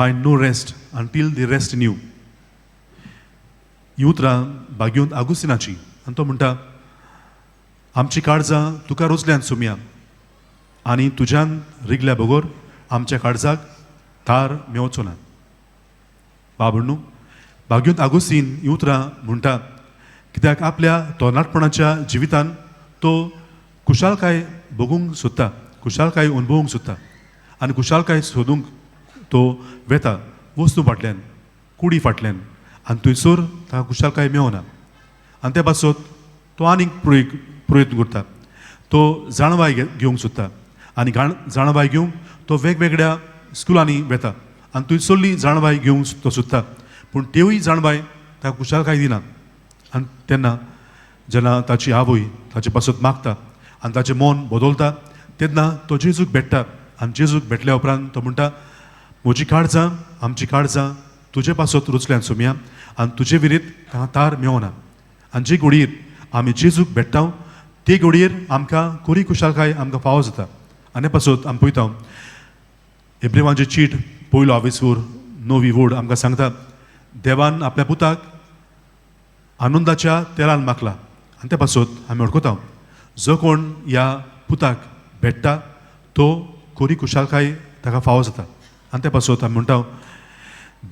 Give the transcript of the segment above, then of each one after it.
find no rest until they rest in you. ही उतरां बागेंत आगुस्तिनाची आनी तो म्हणटा आमची काळजां तुका रोजल्यान सुमया आनी तुज्यान रिगल्या बगोर आमच्या काळजाक तार मेवचो ना. बाबण्णू बागेंत आगुस्तीन ही उतरां म्हणटा कित्याक आपल्या तरणाटपणाच्या जिवितान तो कुशालकाय बगूंक सोदता, कुशालकाय अनुभवूंक सोदता आनी कुशालकाय सोदूंक तो वेता वस्तू फाटल्यान कुडी फाटल्यान आनी थंयसर ताका कुशालकाय मेवना आनी त्या पासत तो आनीक प्रयत्न करता. तो जाणवाय घेवंक सोदता आनी जाणवाय घेवंक तो वेगवेगळ्या स्कुलांनी वेता आनी थंयसरली जाणवाय घेवंक तो सोदता पूण तेवूय जाणवाय ताका कुशालकाय दिना. आनी तेन्ना जेन्ना ताची आवय ताचे पासत मागता आनी ताचें मन बदलता तेन्ना तो जेजूक भेट्टा आनी जेजूक भेटल्या उपरांत तो म्हणटा म्हजी काळजां आमची काळजां तुजे पासत रुचल्यान सुमया आनी तुजे विरीत ताका तार मेवना. आनी जे घडयेर आमी जेजूक भेट्टा ते घडयेर आमकां खरी कुशालकाय आमकां फावो जाता. आनी पासत आमी पळयता एब्रेवांचें चीट पयलो 29 वोड आमकां सांगता देवान आपल्या पुताक आनंदाच्या तेलान मागला आनी त्या पासत आमी वळखता जो कोण ह्या पुताक भेट्टा तो खरी कुशालकाय ताका फावो जाता. आनी त्या पासत आमी म्हणटा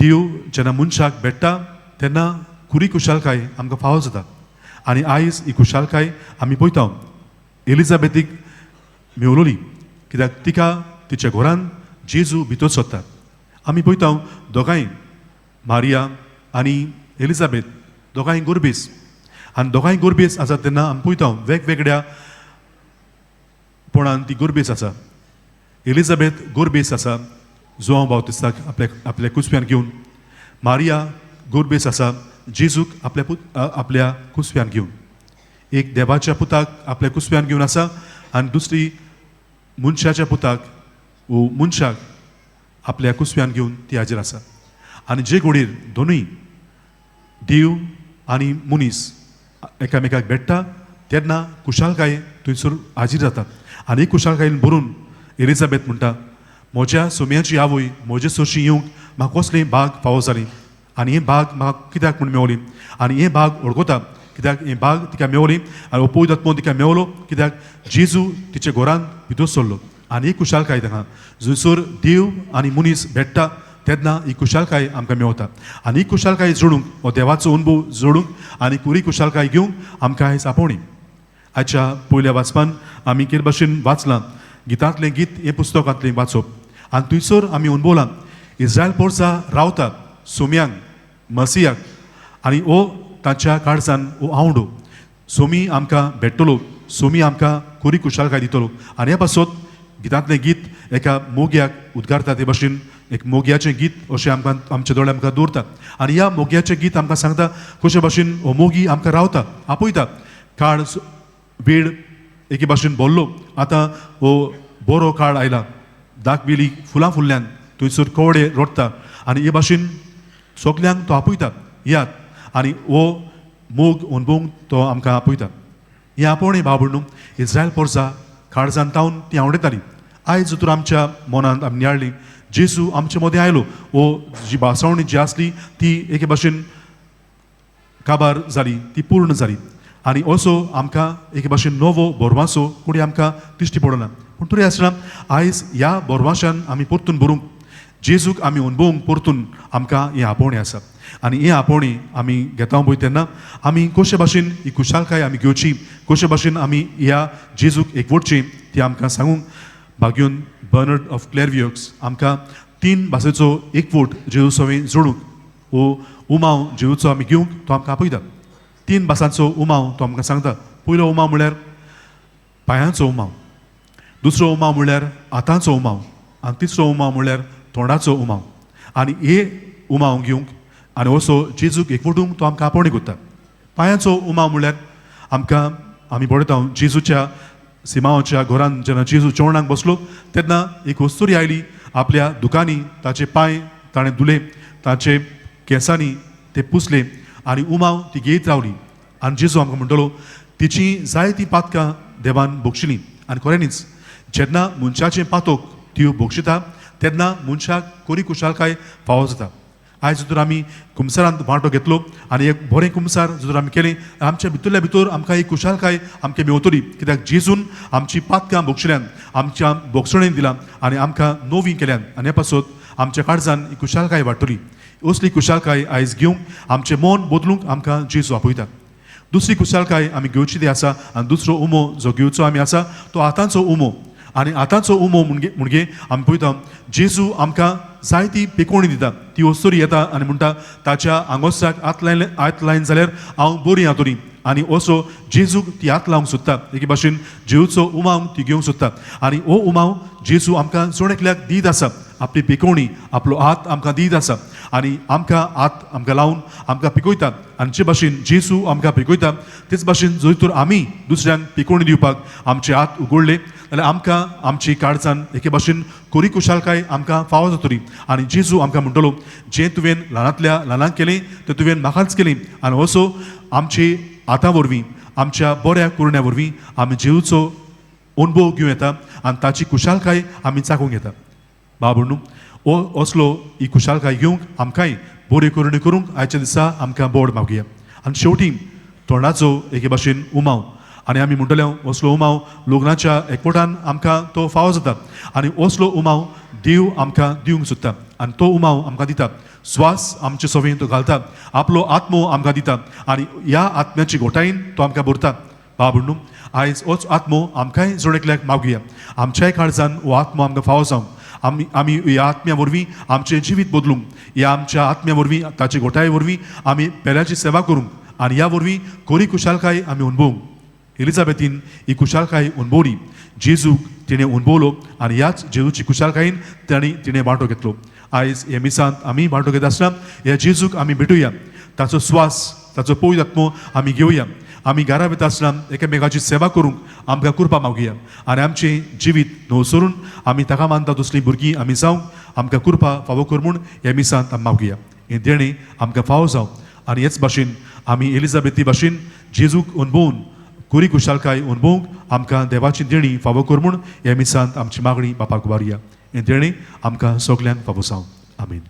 देव जेन्ना मनशाक भेट्टा तेन्ना खरी कुशालकाय आमकां फावो जाता. आनी आयज ही कुशालकाय आमी पळयता एलिझाबेथीक मेवलोली कित्याक तिका तिच्या घरान जेजू भितर सोदता. आमी पळयता दोगांय मारिया आनी एलिझाबेथ दोगांय गोरबेस आनी दोगांय गोरबेस आसा तेन्ना आमी पळयता वेगवेगळ्या पोणान ती गोरबेस आसा. एलिझाबेथ गोरबेस आसा जोआंव बावतिस्ताक आपल्या कुसप्यान घेवन. मारिया गोरबेस आसा जेजूक आपल्या कुसप्यान घेवन. एक देवाच्या पुताक आपल्या कुसप्यान घेवन आसा आनी दुसरी मनशाच्या पुताक वो मनशाक आपल्या कुसप्यान घेवन ती हाजीर आसा. आनी जे घडयेर दोनूय देव आनी मनीस एकामेकाक भेट्टा तेन्ना कुशालकाय थंयसर हाजीर जाता. आनी कुशालकायेन भरून एलिझाबेथ म्हणटा म्हज्या सुमयाची आवय म्हजे सोशी येवंक म्हाका कसलें भाग फावो जाली आनी हें भाग म्हाका कित्याक म्हूण मेवली आनी हें भाग वळखता कित्याक हें भाग तिका मेवली आनी पयत आत्मो तिका मेवलो कित्याक जेजू तिच्या घरान भितर सरलो. आनी ही कुशालकाय ताका जंयसर देव आनी मनीस भेट्टा तेन्ना ही कुशालकाय आमकां मेवता. आनी ही कुशालकाय जोडूंक हो देवाचो अनुभव जोडूंक आनी खरी कुशालकाय घेवंक आमकां आयज आपोवणी. आजच्या पयल्या वाचपान आमी केर भाशेन वाचलां गितांतलें गीत हें पुस्तकांतलें वाचप आनी थंयसर आमी अनुभवलां इस्रायल पोरसां रावता सोम्यांक मसियाक आनी हो तांच्या काळजान हो आवडो सोमी आमकां भेट्टलो सोमी आमकां खरी कुशालकाय दितलो. आनी ह्या पासत गितांतलें गीत एका मोग्याक उद्गारता ते भाशेन एक मोग्याचें गीत अशें आमकां आमचे दोळे आमकां दवरता. आनी ह्या मोग्याचें गीत आमकां सांगता कशे भाशेन हो मोगी आमकां रावता आपयता. काळ वेळ एके भाशेन बोल्लो आतां हो बरो काळ आयला दाखवेली फुलां फुल्ल्यान थंयसर कवडे रोडटा आनी हे भाशेन सगल्यांक तो आपयता याद आनी हो मोग अनुभवंक तो आमकां आपयता. हें आपोवणें भाव इस्रायल पोरसां काळजान तावन ती आवडटाली. आयज तर आमच्या मनांत आमी नियाळ्ळी जेजू आमचे मदें आयलो वो जी भासावणी जी आसली ती एके भाशेन काबार जाली ती पूर्ण जाली आनी असो आमकां एके भाशेन नवो बोरवासो कोणी आमकां दिश्टी पडना. पूण तरी आसतना आयज ह्या बोरवाशान आमी परतून बरोवंक जेजूक आमी अनुभवंक परतून आमकां हें आपोवणें आसा. आनी हें आपोवणें आमी घेता पळय तेन्ना आमी कशे भाशेन ही कुशालकाय आमी घेवची कशे भाशेन आमी ह्या जेजूक एकवटचें ती आमकां सांगूंक बागेवन बर्नर्ड ऑफ क्लेरवियोक्स आमकां 3 भाशेचो एकवट जेजू सवें जोडूंक वो उमाव जेजूचो आमी घेवंक तो आमकां आपयता. 3 भासांचो उमाव तो आमकां सांगता. पयलो उमाव म्हळ्यार पांयांचो उमाव, दुसरो उमाव म्हळ्यार हातांचो उमाव आनी तिसरो उमाव म्हळ्यार तोंडाचो उमाव. आनी हे उमाव घेवंक आनी असो जेजूक एकवटूंक तो आमकां आपोवणी करता. पांयांचो उमाव म्हळ्यार आमकां आमी पळयता जेजूच्या सिमावाच्या घरान जेन्ना जेजू जेवणाक बसलो तेन्ना एक वस्तुरी आयली आपल्या दुकानी ताचे पांय ताणें धुले ताचे केंसांनी ते पुसले आनी उमाव ती घेयत रावली आनी जेजू आमकां म्हणटलो तिची जायतीं पातकां देवान भोगशिलीं. आनी खऱ्यांनीच जेन्ना मनशाचें पातोक त्यो भोगशिता तेन्ना मनशाक कोरी कुशालकाय फावो जाता. आयज जर आमी कुमसारांत वांटो घेतलो आनी एक बरें कुमसार जर आमी केलें आमच्या भितरल्या भितर आमकां ही कुशालकाय आमकां मेवतली. कित्याक जेजून आमची पातकां बोगशिल्ल्यान आमच्या बोगसणेन दिलां आनी आमकां नवीं केल्यान आनी हे पासत आमच्या काळजान ही कुशालकाय वाडटली. असली कुशालकाय आयज घेवंक आमचें मन बदलूंक आमकां जेजू आपयता. दुसरी कुशालकाय आमी घेवची ती आसा आनी दुसरो उमो जो घेवचो आमी आसा तो आतांचो उमो. आनी आतांचो उमो म्हणजे आमी पळयता जेजू आमकां जायती पेकोवणी दिता. ती वस्तोरी येता आनी म्हणटा ताच्या आंगोस्ताक हात लायन जाल्यार हांव बरी हातोरी. आनी असो जेजूक ती हात लावंक सोदता. एके भाशेन जेजूचो उमाव ती घेवंक सोदता. आनी हो उमाव जेजू आमकां जोण एकल्याक दीत आसा. आपली पेकोवणी आपलो हात आमकां दीत आसा आनी आमकां हात आमकां लावन आमकां पिकयता. आनी जे भाशेन जेजू आमकां पिकयता तेच भाशेन जर तर आमी दुसऱ्यांक पिकोवणी दिवपाक आमचे हात उगडले जाल्यार आमकां आमची काळजान एके भाशेन कोरी कुशालकाय आमकां फावो जातली. आनी जेजू आमकां म्हणटलो जें तुवें ल्हानांतल्या ल्हानांक केलें तें तुवें म्हाकाच केलें. आनी असो आमची हातां वरवीं आमच्या बऱ्या कुरण्या वरवीं आमी जेजूचो अनुभव घेवं येता आनी ताची कुशालकाय आमी चाखूंक येता. बाब न्हू हो असलो ही कुशालकाय घेवंक आमकांय बऱ्यो कुरण्यो करूंक आयच्या दिसा आमकां बोड मागुया. आनी शेवटी तोंडाचो एके भाशेन उमाव आनी आमी म्हणटले असलो उमाव लग्नाच्या एकवटान आमकां तो फावो जाता. आनी असलो उमाव देव आमकां दिवंक सोदता आनी तो उमाव आमकां दिता. स्वास आमचे सवेन तो घालता. आपलो आत्मो आमकां दिता आनी ह्या आत्म्याची घोटायेन तो आमकां भरता. बाब न्हू आयज होच आत्मो आमकांय जोण एकल्याक मागुया. आमच्याय काळजान हो आत्मो आमकां फावो जावंक आमी ह्या आत्म्या वरवीं आमचें जिवीत बदलूंक ह्या आमच्या आत्म्या वरवीं ताचे घोटाये वरवीं आमी पेल्याची सेवा करूंक आनी ह्या वरवीं कोरी कुशालकाय आमी अणभवूंक. एलिझाबेथीन ही कुशालकाय अणभवली. जेजूक तिणें अणभवलो आनी ह्याच जेजूची कुशालकायेन तिणें वांटो घेतलो. आयज हे मिसांत आमी वांटो घेता आसतना ह्या जेजूक आमी भेटुया. ताचो स्वास ताचो पवित्र आत्मो आमी घेवया. आमी घरा वयता आसतना एकामेकाची सेवा करूंक आमकां कृपा मागुया आनी आमचें जिवीत न्हवसरून आमी ताका मानता तसलीं भुरगीं आमी जावंक आमकां कृपा फावो कर म्हूण ह्या मिसांत आमी मागुया. हें देणें आमकां फावो जावं आनी हेच भाशेन आमी एलिझाबेथी भाशेन जेजूक अणभवून कोरी कुशालकाय अणभवूंक आमकां देवाची देणी फावो कर म्हूण ह्या मिसांत आमची मागणी बापाक उबारया. हें देणें आमकां सगल्यांक फावो जावं. आमीन.